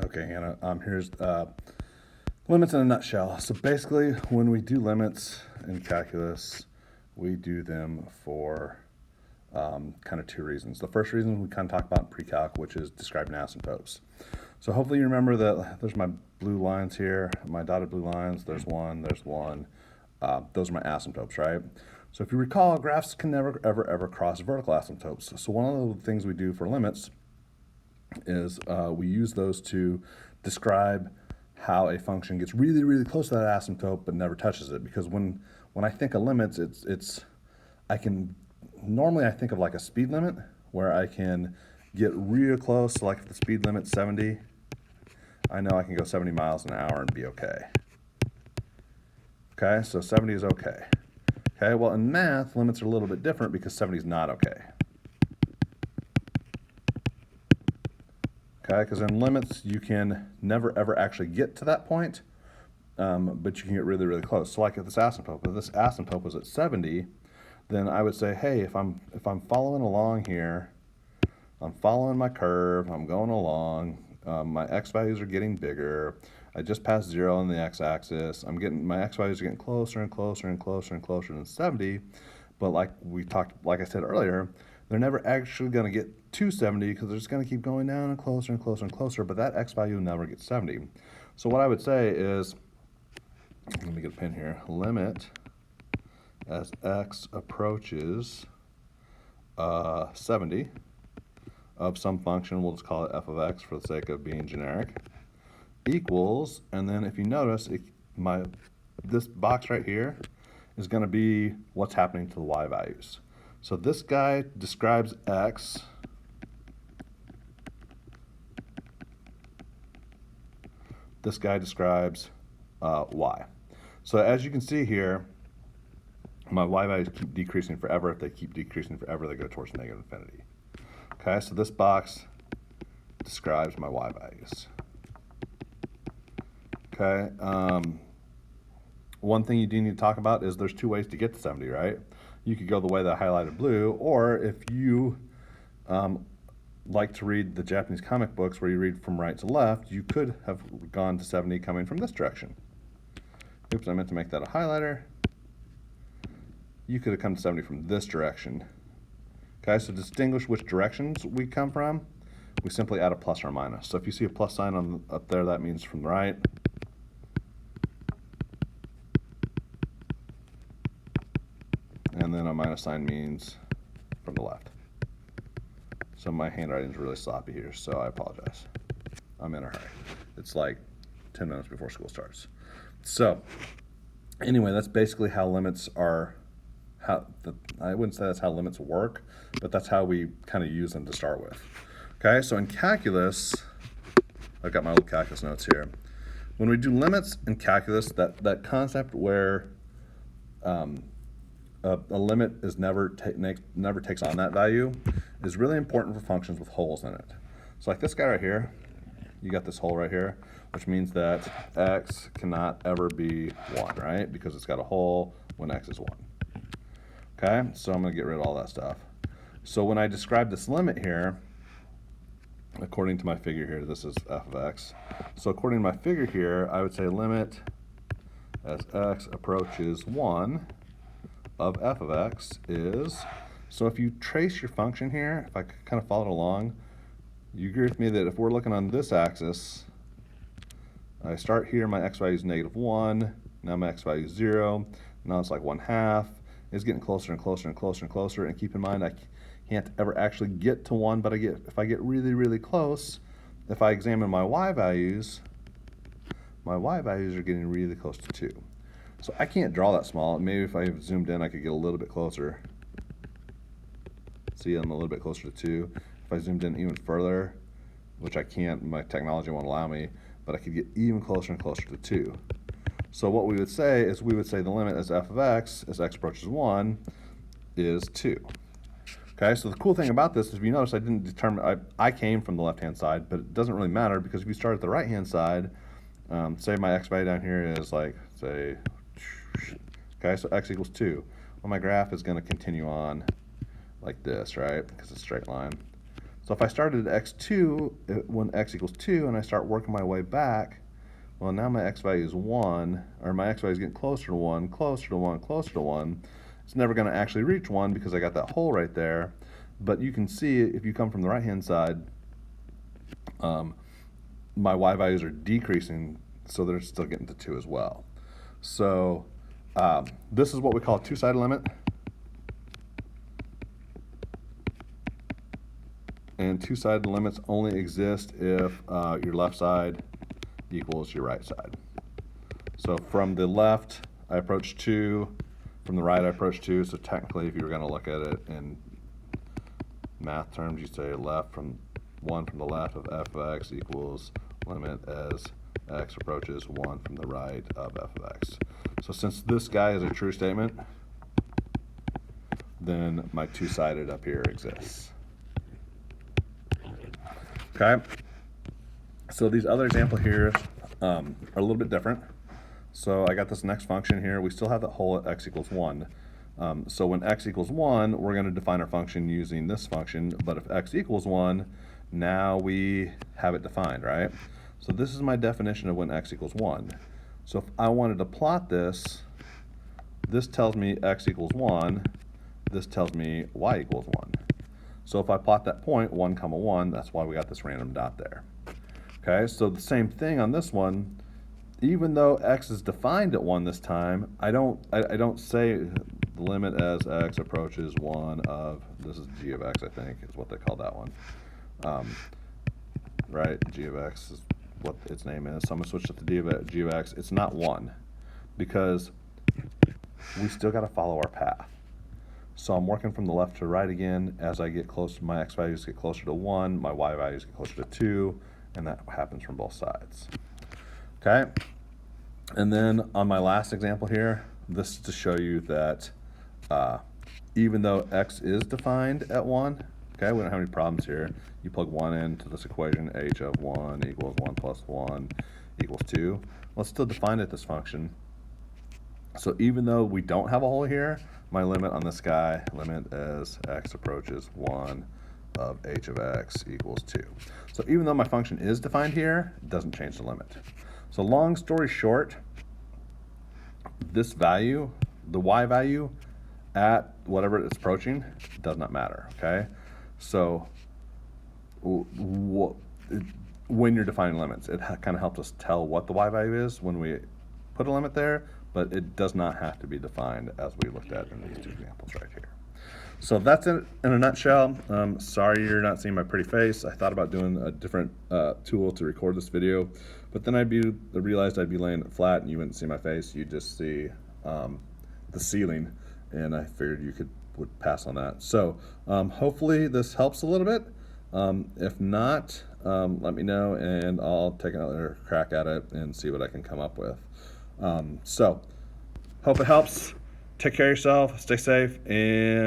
Okay, Hannah, here's limits in a nutshell. So basically, when we do limits in calculus, we do them for kind of two reasons. The first reason we kind of talk about in pre-calc, which is describing asymptotes. So hopefully you remember that there's my blue lines here, my dotted blue lines. There's one, there's one. Those are my asymptotes, right? So if you recall, graphs can never, ever, ever cross vertical asymptotes. So one of the things we do for limits is we use those to describe how a function gets really, really close to that asymptote but never touches it. Because when I think of limits, I can normally I think of like a speed limit where I can get real close. So like if the speed limit's 70, I know I can go 70 miles an hour and be okay. Okay, so 70 is okay. Okay, well in math, limits are a little bit different because 70 is not okay. Okay, because in limits, you can never ever actually get to that point, but you can get really, really close. So like if this asymptote was at 70, then I would say, hey, if I'm following along here, I'm following my curve, I'm going along, my x values are getting bigger, I just passed 0 on the x-axis, my x values are getting closer and closer and closer and closer than 70, but like I said earlier, they're never actually going to get to 70 because they're just going to keep going down and closer and closer and closer, but that x value never gets 70. So what I would say is, let me get a pen here, limit as x approaches 70 of some function, we'll just call it f of x for the sake of being generic, equals, and then if you notice, this box right here is going to be what's happening to the y values. So this guy describes x. This guy describes y. So as you can see here, my y values keep decreasing forever. If they keep decreasing forever, they go towards negative infinity. Okay, so this box describes my y values. Okay, one thing you do need to talk about is there's two ways to get to 70, right? You could go the way that I highlighted blue, or if you like to read the Japanese comic books where you read from right to left, you could have gone to 70 coming from this direction. Oops, I meant to make that a highlighter. You could have come to 70 from this direction. Okay, so to distinguish which directions we come from, we simply add a plus or a minus. So if you see a plus sign up there, that means from the right. And then a minus sign means from the left. So my handwriting is really sloppy here, so I apologize. I'm in a hurry. It's like 10 minutes before school starts. So anyway, that's basically how limits are, I wouldn't say that's how limits work, but that's how we kind of use them to start with. Okay, so in calculus, I've got my little calculus notes here. When we do limits in calculus, that concept where a limit is never takes on that value is really important for functions with holes in it. So like this guy right here, you got this hole right here, which means that x cannot ever be 1, right? Because it's got a hole when x is 1. Okay, so I'm going to get rid of all that stuff. So when I describe this limit here, according to my figure here, this is f of x. So according to my figure here, I would say limit as x approaches 1 of f of x is, so if you trace your function here, if I kind of follow it along, you agree with me that if we're looking on this axis, I start here, my x value is -1, now my x value is 0, now it's like 1/2, it's getting closer and closer and closer and closer, and keep in mind I can't ever actually get to 1, but if I get really, really close, if I examine my y values are getting really close to 2. So I can't draw that small. Maybe if I zoomed in, I could get a little bit closer. See, I'm a little bit closer to 2. If I zoomed in even further, which I can't, my technology won't allow me, but I could get even closer and closer to 2. So what we would say is the limit as f of x, as x approaches 1, is 2. Okay, so the cool thing about this is, if you notice, I didn't determine, I came from the left-hand side, but it doesn't really matter because if you start at the right-hand side, say my x value down here is like, say, okay, so x equals 2. Well, my graph is going to continue on like this, right? Because it's a straight line. So if I started at x2 when x equals 2 and I start working my way back, well, now my x value is 1, or my x value is getting closer to 1, closer to 1, closer to 1. It's never going to actually reach 1 because I got that hole right there. But you can see if you come from the right-hand side, my y values are decreasing, so they're still getting to 2 as well. So this is what we call a two-sided limit. And two-sided limits only exist if your left side equals your right side. So from the left, I approach 2. From the right, I approach 2. So technically, if you were going to look at it in math terms, you say left from 1 from the left of f of x equals limit as x approaches 1 from the right of f of x. So since this guy is a true statement, then my two-sided up here exists. Okay? So these other example here are a little bit different. So I got this next function here. We still have that hole at x equals 1. So when x equals 1, we're going to define our function using this function. But if x equals 1, now we have it defined, right? So this is my definition of when x equals 1. So if I wanted to plot this, this tells me x equals 1. This tells me y equals 1. So if I plot that point, 1, 1, that's why we got this random dot there. Okay, so the same thing on this one. Even though x is defined at 1 this time, I don't say the limit as x approaches 1 of, this is g of x, I think, is what they call that one. Right, g of x is what its name is. So I'm going to switch it to g of x. It's not 1 because we still got to follow our path. So I'm working from the left to right again. As I get closer, my x values get closer to 1, my y values get closer to 2, and that happens from both sides. Okay? And then on my last example here, this is to show you that even though x is defined at 1, okay, we don't have any problems here. You plug 1 into this equation, h of 1 equals 1 plus 1 equals 2. Well, it's still defined at this function. So even though we don't have a hole here, my limit on this guy, limit as x approaches 1 of h of x equals 2. So even though my function is defined here, it doesn't change the limit. So long story short, this value, the y value at whatever it's approaching, does not matter, okay? So when you're defining limits, it kind of helps us tell what the y value is when we put a limit there, but it does not have to be defined as we looked at in these two examples right here. So that's it in a nutshell. Sorry you're not seeing my pretty face. I thought about doing a different tool to record this video, but then I realized I'd be laying it flat and you wouldn't see my face. You'd just see the ceiling, and I figured you would pass on that. So hopefully this helps a little bit. If not, let me know and I'll take another crack at it and see what I can come up with. So hope it helps. Take care of yourself, stay safe, and